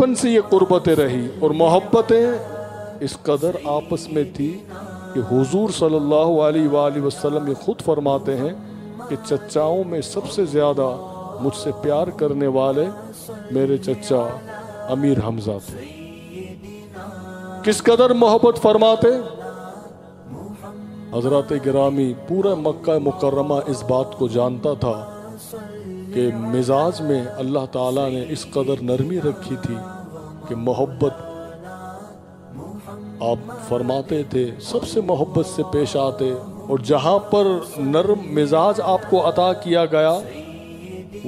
बचपन से ये कुर्बतें रही और मोहब्बतें इस कदर आपस में थी कि हुजूर सल्लल्लाहु अलैहि वसल्लम ये खुद फरमाते हैं कि चचाओं में सबसे ज़्यादा मुझसे प्यार करने वाले मेरे चचा अमीर हमजा थे। किस कदर मोहब्बत फरमाते। हजरत गिरामी पूरा मक्का मुकर्रमा इस बात को जानता था कि मिजाज में अल्लाह ताला ने इस कदर नरमी रखी थी कि मोहब्बत आप फरमाते थे सबसे मोहब्बत से पेश आते, और जहाँ पर नरम मिजाज आपको अता किया गया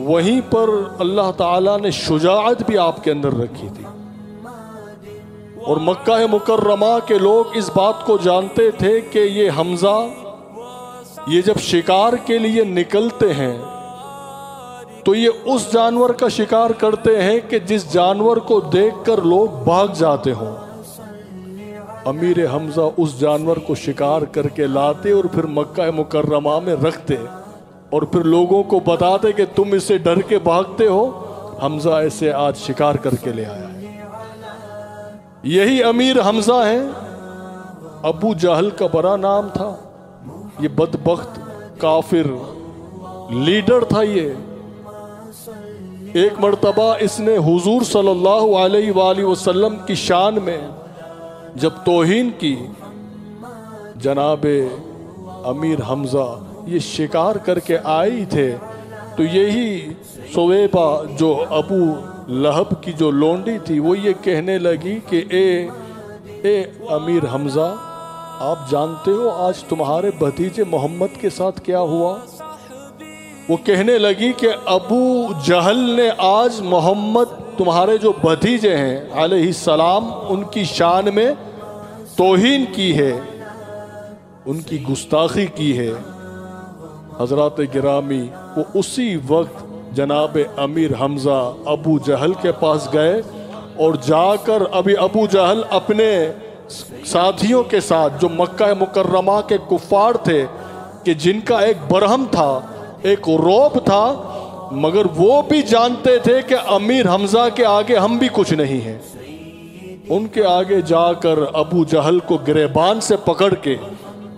वहीं पर अल्लाह ताला ने शुजाअत भी आपके अंदर रखी थी। और मक्का मुकर्रमा के लोग इस बात को जानते थे कि ये हमजा ये जब शिकार के लिए निकलते हैं तो ये उस जानवर का शिकार करते हैं कि जिस जानवर को देखकर लोग भाग जाते हों। अमीर हमजा उस जानवर को शिकार करके लाते और फिर मक्का मुकर्रमा में रखते और फिर लोगों को बताते कि तुम इससे डर के भागते हो, हमजा ऐसे आज शिकार करके ले आया है। यही अमीर हमजा हैं। अबू जहल का बड़ा नाम था, ये बदबख्त काफिर लीडर था। ये एक मर्तबा इसने हुजूर सल्लल्लाहु अलैहि वसल्लम की शान में जब तौहीन की, जनाबे अमीर हमजा ये शिकार करके आई थे तो यही सुवेबा जो अबू लहब की जो लोंडी थी वो ये कहने लगी कि ए अमीर हमजा, आप जानते हो आज तुम्हारे भतीजे मोहम्मद के साथ क्या हुआ। वो कहने लगी कि अबू जहल ने आज मोहम्मद तुम्हारे जो भतीजे हैं अलैहिस्सलाम उनकी शान में तौहीन की है, उनकी गुस्ताखी की है। हजरत गिरामी वो उसी वक्त जनाब अमीर हमजा अबू जहल के पास गए और जाकर अभी अबू जहल अपने साथियों के साथ जो मक्का मुकर्रमा के कुफ्फार थे कि जिनका एक बरहम था, एक रौब था, मगर वो भी जानते थे कि अमीर हमजा के आगे हम भी कुछ नहीं हैं। उनके आगे जाकर अबू जहल को गिरेबान से पकड़ के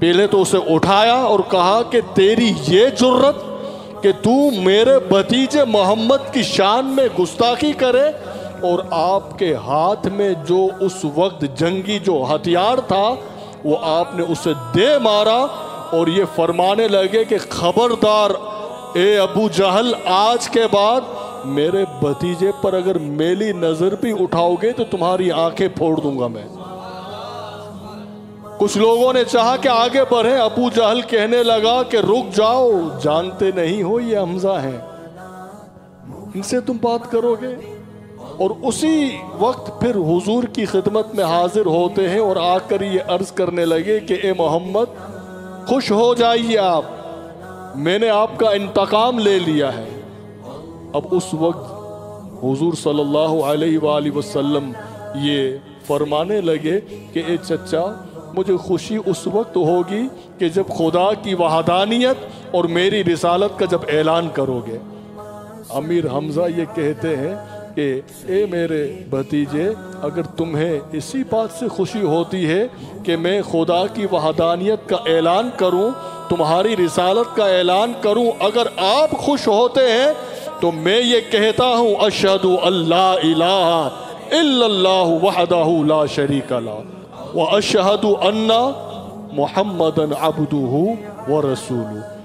पहले तो उसे उठाया और कहा कि तेरी ये जुर्रत कि तू मेरे भतीजे मोहम्मद की शान में गुस्ताखी करे, और आपके हाथ में जो उस वक्त जंगी जो हथियार था वो आपने उसे दे मारा, और ये फरमाने लगे कि खबरदार ए अबू जहल, आज के बाद मेरे भतीजे पर अगर मेली नजर भी उठाओगे तो तुम्हारी आंखें फोड़ दूंगा मैं। कुछ लोगों ने चाहा कि आगे बढ़े, अबू जहल कहने लगा कि रुक जाओ, जानते नहीं हो ये हमजा हैं, इनसे तुम बात करोगे। और उसी वक्त फिर हुजूर की खिदमत में हाजिर होते हैं और आकर ये अर्ज करने लगे कि ए मोहम्मद, खुश हो जाइए आप, मैंने आपका इंतकाम ले लिया है। अब उस वक्त हुजूर सल्लल्लाहु अलैहि वसल्लम ये फरमाने लगे कि ए चचा, मुझे खुशी उस वक्त होगी कि जब खुदा की वहदानियत और मेरी रिसालत का जब ऐलान करोगे। अमीर हमजा ये कहते हैं कि ए मेरे भतीजे, अगर तुम्हें इसी बात से खुशी होती है कि मैं खुदा की वहदानियत का ऐलान करूं, तुम्हारी रिसालत का ऐलान करूं, अगर आप खुश होते हैं तो मैं ये कहता हूं अशहदु अल्ला इलाहा इल्लल्लाहु वहदहु ला शरीका ला व अशहदु अन्ना मुहम्मदन अब्दुहु व रसूलुहु।